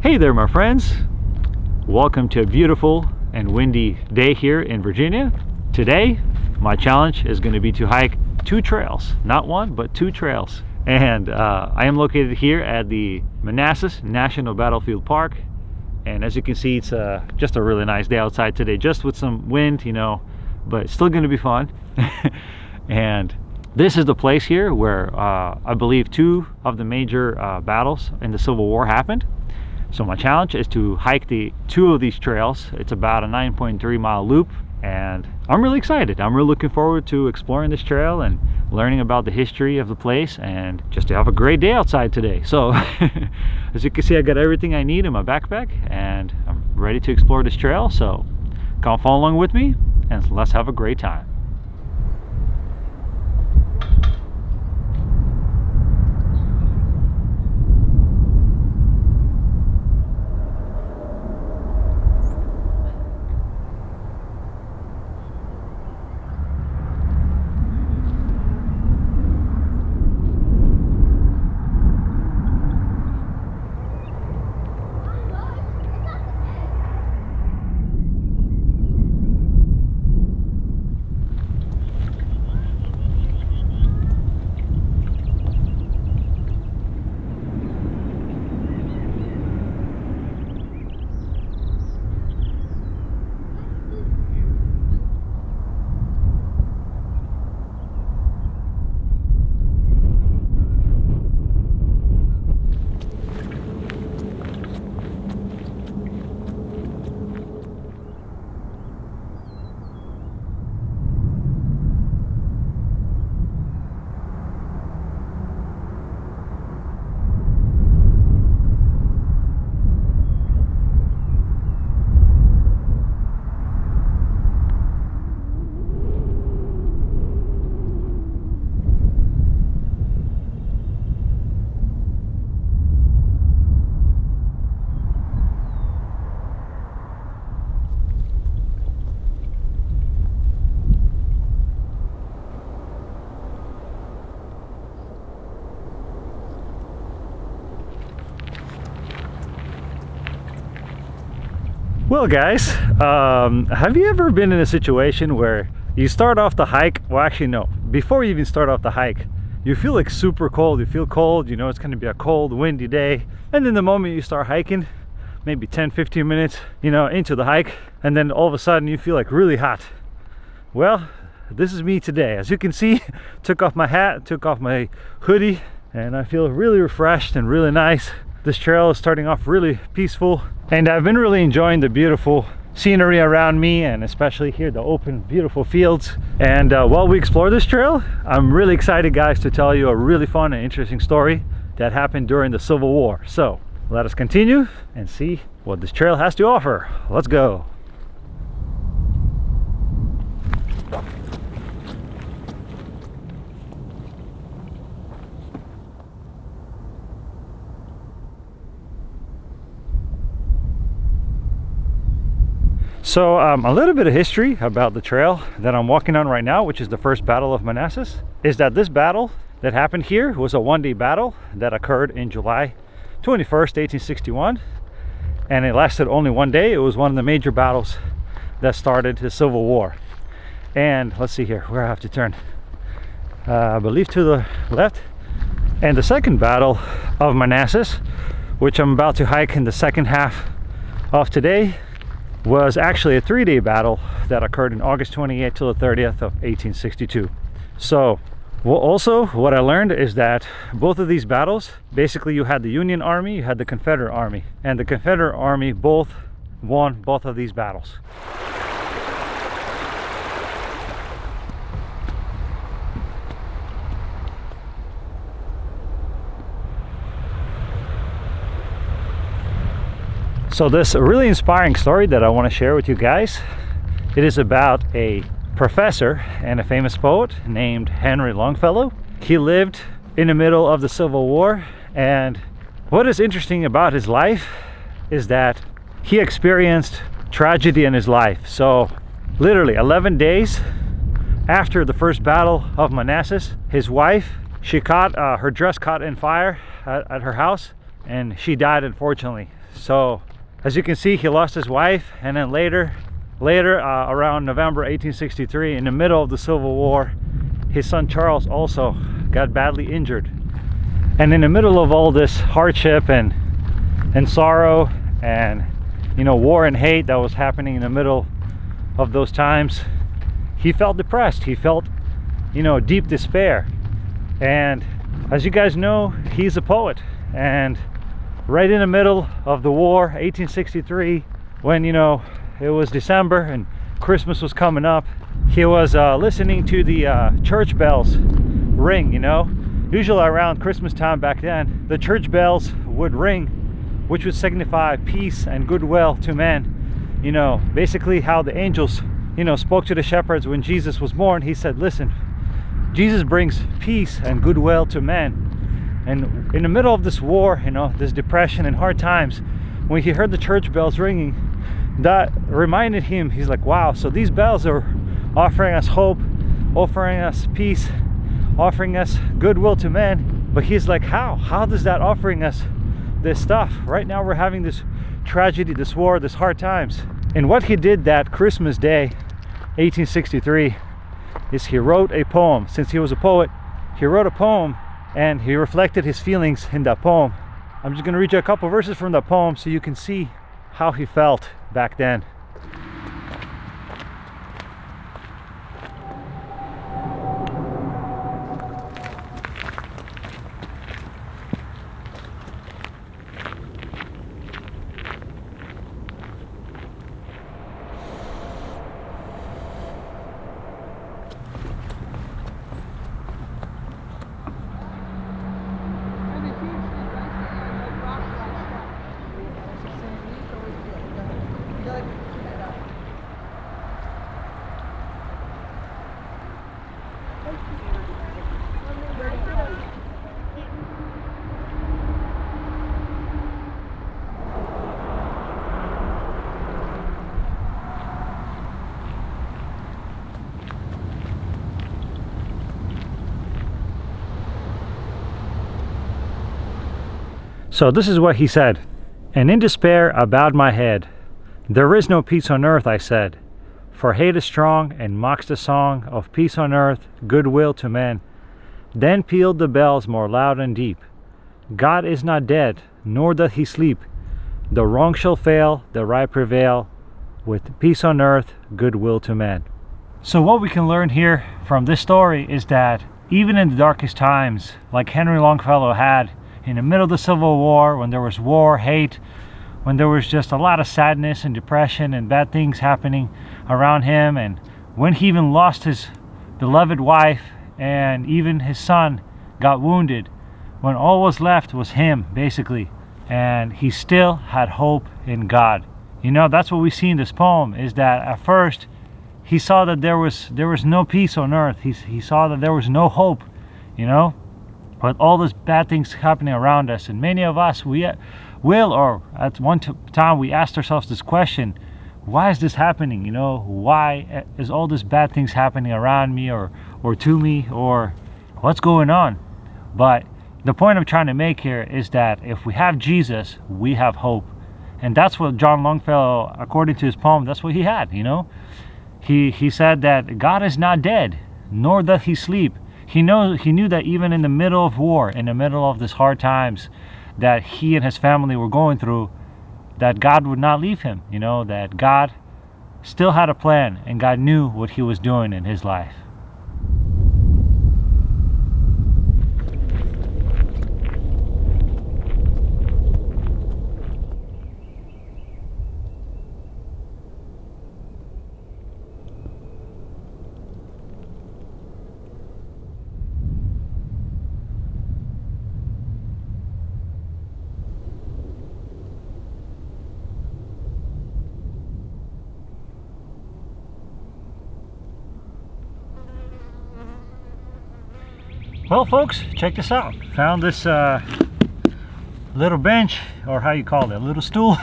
Hey there, my friends. Welcome to a beautiful and windy day here in Virginia. Today, my challenge is going to be to hike 2 trails, not 1, but 2 trails. And I am located here at the Manassas National Battlefield Park. And as you can see, it's just a really nice day outside today, just with some wind, you know, but it's still going to be fun. And this is the place here where I believe 2 of the major battles in the Civil War happened. So my challenge is to hike 2 of these trails. It's about a 9.3 mile loop, and I'm really excited. I'm really looking forward to exploring this trail and learning about the history of the place, and just to have a great day outside today. So as you can see, I got everything I need in my backpack and I'm ready to explore this trail. So come follow along with me and let's have a great time. Well guys, have you ever been in a situation where you start off the hike, well actually no, before you even start off the hike, you feel like super cold, you feel cold, you know it's going to be a cold, windy day, and then the moment you start hiking, maybe 10-15 minutes, you know, into the hike, and then all of a sudden you feel like really hot. Well, this is me today. As you can see, took off my hat, took off my hoodie, and I feel really refreshed and really nice. This trail is starting off really peaceful, and I've been really enjoying the beautiful scenery around me, and especially here, the open, beautiful fields. And while we explore this trail, I'm really excited, guys, to tell you a really fun and interesting story that happened during the Civil War. So let us continue and see what this trail has to offer. Let's go. So a little bit of history about the trail that I'm walking on right now, which is the first Battle of Manassas, is that this battle that happened here was a one-day battle that occurred in July 21st, 1861, and it lasted only one day. It was one of the major battles that started the Civil War. And let's see here, where I have to turn, I believe to the left. And the second Battle of Manassas, which I'm about to hike in the second half of today, was actually a 3-day battle that occurred in August 28th till the 30th of 1862. So also what I learned is that both of these battles, basically you had the Union Army, you had the Confederate Army, and the Confederate Army both won both of these battles. So this really inspiring story that I want to share with you guys, it is about a professor and a famous poet named Henry Longfellow. He lived in the middle of the Civil War, and what is interesting about his life is that he experienced tragedy in his life. So literally 11 days after the first Battle of Manassas, his wife, she caught her dress caught in fire at her house, and she died, unfortunately. So as you can see, he lost his wife, and then later around November 1863, in the middle of the Civil War, his son Charles also got badly injured. And in the middle of all this hardship and sorrow and, you know, war and hate that was happening in the middle of those times, he felt depressed. He felt, you know, deep despair. And as you guys know, he's a poet, and right in the middle of the war, 1863, when, you know, it was December and Christmas was coming up, he was listening to the church bells ring. You know, usually around Christmas time back then, the church bells would ring, which would signify peace and goodwill to men. You know, basically how the angels, you know, spoke to the shepherds when Jesus was born. He said, listen, Jesus brings peace and goodwill to men. And in the middle of this war, you know, this depression and hard times, when he heard the church bells ringing, that reminded him, he's like, wow, so these bells are offering us hope, offering us peace, offering us goodwill to men. But he's like, how does that offering us this stuff? Right now we're having this tragedy, this war, this hard times. And what he did that Christmas day, 1863, is he wrote a poem. Since he was a poet, he wrote a poem, and he reflected his feelings in that poem. I'm just going to read you a couple verses from that poem so you can see how he felt back then. So this is what he said. And in despair I bowed my head. There is no peace on earth, I said, for hate is strong and mocks the song of peace on earth, goodwill to men. Then pealed the bells more loud and deep. God is not dead, nor doth he sleep. The wrong shall fail, the right prevail, with peace on earth, goodwill to men. So what we can learn here from this story is that even in the darkest times, like Henry Longfellow had, in the middle of the Civil War, when there was war, hate, when there was just a lot of sadness and depression and bad things happening around him, and when he even lost his beloved wife and even his son got wounded, when all was left was him, basically, and he still had hope in God. You know, that's what we see in this poem, is that at first he saw that there was no peace on earth. He saw that there was no hope, you know, with all these bad things happening around us. And many of us, we will, or at one time we asked ourselves this question: why is this happening? You know, why is all this bad things happening around me or to me, or what's going on? But the point I'm trying to make here is that if we have Jesus, we have hope. And that's what John Longfellow, according to his poem, that's what he had, you know. He said that God is not dead, nor doth he sleep. He knew that even in the middle of war, in the middle of these hard times that he and his family were going through, that God would not leave him, you know, that God still had a plan and God knew what he was doing in his life. Well, folks, check this out. Found this little bench, or how you call it, a little stool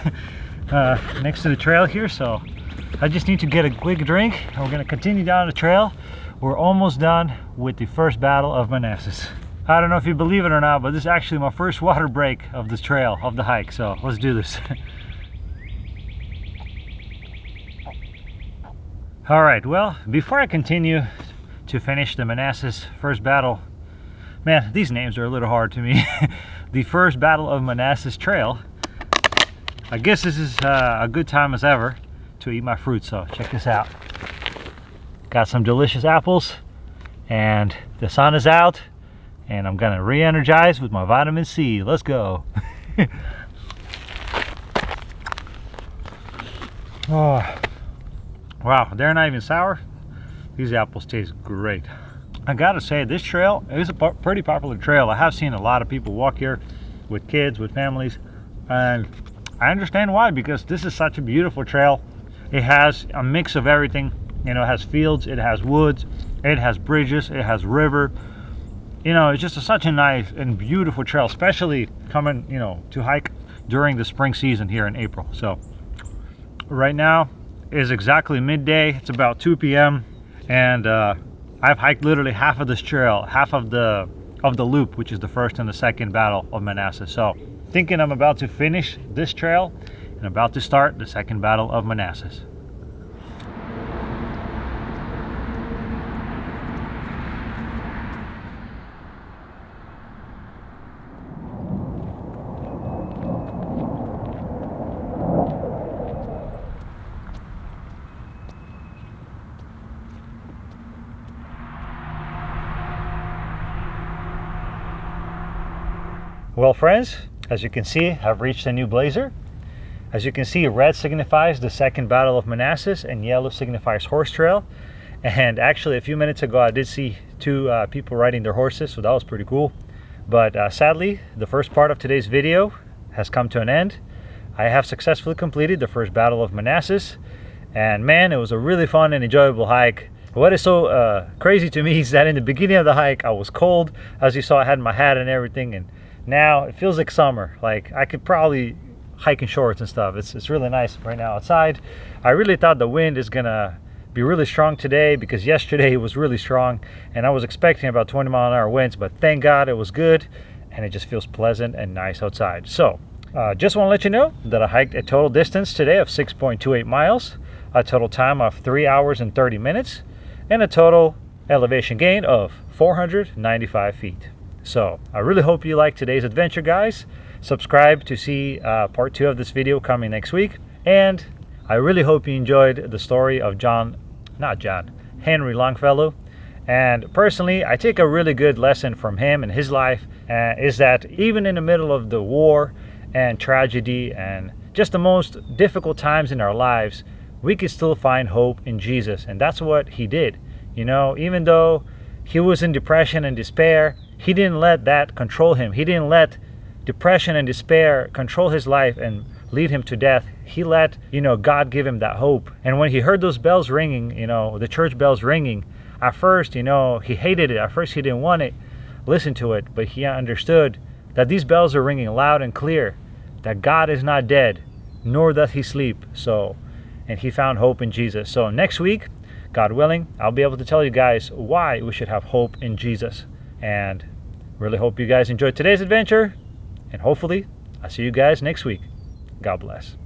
next to the trail here. So I just need to get a quick drink and we're going to continue down the trail. We're almost done with the first battle of Manassas. I don't know if you believe it or not, but this is actually my first water break of this trail, of the hike. So let's do this. All right, well, before I continue to finish the Manassas first battle, man, these names are a little hard to me. The first battle of Manassas Trail. I guess this is a good time as ever to eat my fruit, so check this out. Got some delicious apples, and the sun is out, and I'm gonna re-energize with my vitamin C. Let's go. Oh, wow, they're not even sour. These apples taste great. I gotta say, this trail is a pretty popular trail. I have seen a lot of people walk here with kids, with families, and I understand why, because this is such a beautiful trail. It has a mix of everything. You know, it has fields, it has woods, it has bridges, it has river. You know, it's just such a nice and beautiful trail, especially coming, you know, to hike during the spring season here in April. So right now is exactly midday. It's about 2 p.m. and I've hiked literally half of this trail, half of the loop, which is the first and the second battle of Manassas. So thinking I'm about to finish this trail and about to start the second battle of Manassas. Well, friends, as you can see, I've reached a new blazer. As you can see, red signifies the second battle of Manassas and yellow signifies horse trail. And actually, a few minutes ago, I did see two people riding their horses, so that was pretty cool. But sadly, the first part of today's video has come to an end. I have successfully completed the first battle of Manassas, and man, it was a really fun and enjoyable hike. What is so crazy to me is that in the beginning of the hike, I was cold. As you saw, I had my hat and everything, and now it feels like summer. Like I could probably hike in shorts and stuff. It's really nice right now outside. I really thought the wind is gonna be really strong today, because yesterday it was really strong and I was expecting about 20-mile-an-hour winds, but thank God it was good and it just feels pleasant and nice outside. So just want to let you know that I hiked a total distance today of 6.28 miles, a total time of 3 hours and 30 minutes, and a total elevation gain of 495 feet. So I really hope you liked today's adventure, guys. Subscribe to see part 2 of this video coming next week. And I really hope you enjoyed the story of Henry Longfellow. And personally, I take a really good lesson from him and his life, is that even in the middle of the war and tragedy and just the most difficult times in our lives, we can still find hope in Jesus. And that's what he did. You know, even though he was in depression and despair, he didn't let that control him. He didn't let depression and despair control his life and lead him to death. He let, you know, God give him that hope. And when he heard those bells ringing, you know, the church bells ringing, at first, you know, he hated it. At first, he didn't want to listen to it, but he understood that these bells are ringing loud and clear, that God is not dead, nor doth he sleep. So, and he found hope in Jesus. So next week, God willing, I'll be able to tell you guys why we should have hope in Jesus. And really hope you guys enjoyed today's adventure, and hopefully I'll see you guys next week. God bless.